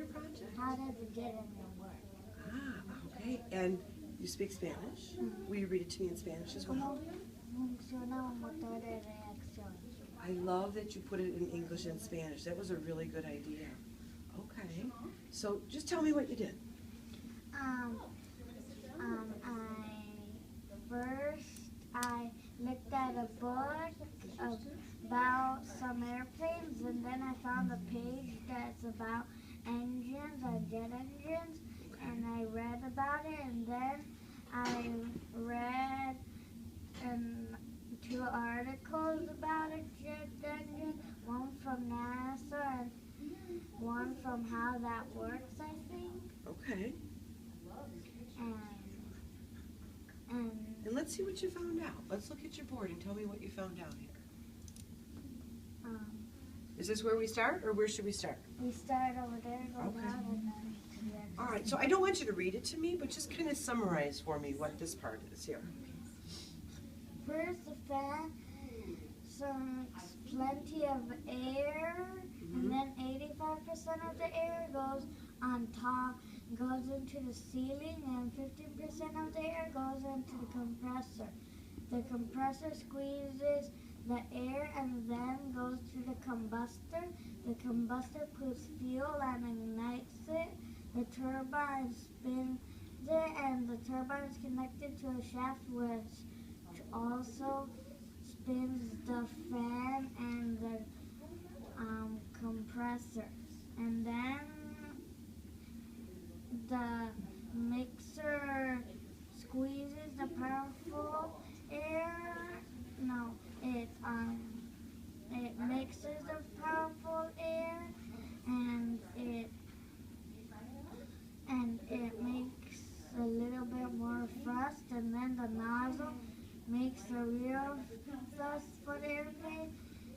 your project? How does the jet engine work? Okay. And you speak Spanish? Will you read it to me in Spanish as well? ¿Cómo funciona un motor de reacción? I love that you put it in English and Spanish. That was a really good idea. Okay. So just tell me what you did. I looked at a book about some airplanes, and then I found a page that's about engines and jet engines, and I read about it, and then I read two articles about a jet engine, one from NASA and one from How That Works, I think. Okay. And let's see what you found out. Let's look at your board and tell me what you found out here. Is this where we start, or where should we start? We start over there, go Okay. down, and then to the end. All right, so I don't want you to read it to me, but just kind of summarize for me what this part is here. First, the fan sucks plenty of air, and then 85% of the air goes on top, goes into the ceiling, and 15% of the air goes into the compressor. The compressor squeezes the air and then goes to the combustor. The combustor puts fuel and ignites it. The turbine spins it, and the turbine is connected to a shaft which also spins the fan and the compressor. And then the mixer squeezes the powerful air. No, it mixes the powerful air, and it makes a little bit more thrust, and then the nozzle makes a real thrust for the airplane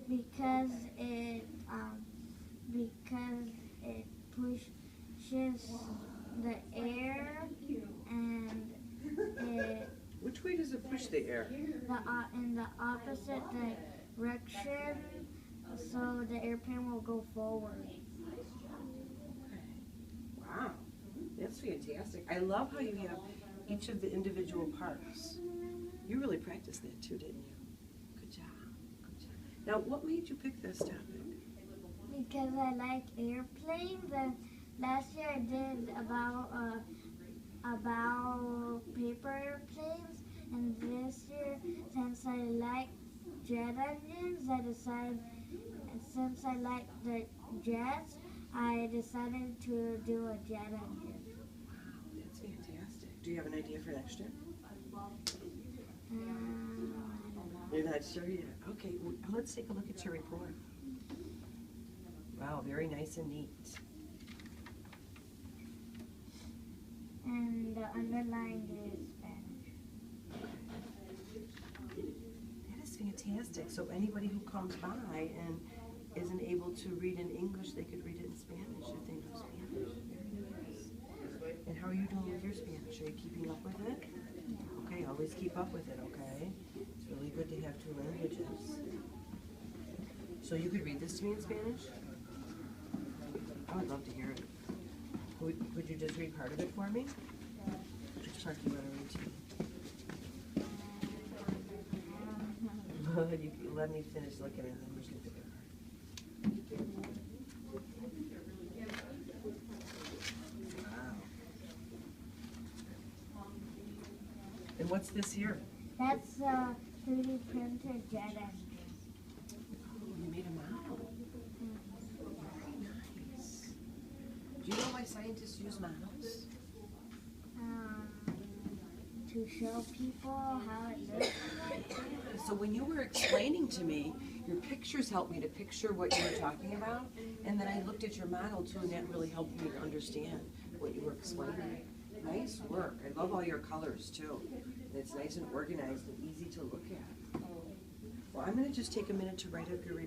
because it pushes the air, and it Which way does it push the air? in the opposite direction, so the airplane will go forward. Wow, that's fantastic. I love how you have each of the individual parts. You really practiced that too, didn't you? Good job. Good job. Now, what made you pick this topic? Because I like airplanes, and last year I did about paper airplanes, and this year, since I like jet engines, since I like the jets, I decided to do a jet engine. Wow, that's fantastic. Do you have an idea for next year? I don't know. You're not sure yet? Okay, well, let's take a look at your report. Wow, very nice and neat. And the underlined is Spanish. That is fantastic. So anybody who comes by and isn't able to read in English, they could read it in Spanish if they know Spanish. Very nice. And how are you doing with your Spanish? Are you keeping up with it? Okay, always keep up with it, okay? It's really good to have two languages. So you could read this to me in Spanish? I would love to hear it. Would you just read part of it for me? Which part do you want to read to me? You let me finish looking at it, then we can pick it apart. Wow. And what's this here? That's a 3D printer jet engine. You made a model. Very nice. Do you know why scientists use models? To show people how it looks like. So when you were explaining to me, your pictures helped me to picture what you were talking about, and then I looked at your model too, and that really helped me to understand what you were explaining. Nice work. I love all your colors too. And it's nice and organized and easy to look at. Well, I'm going to just take a minute to write up your report.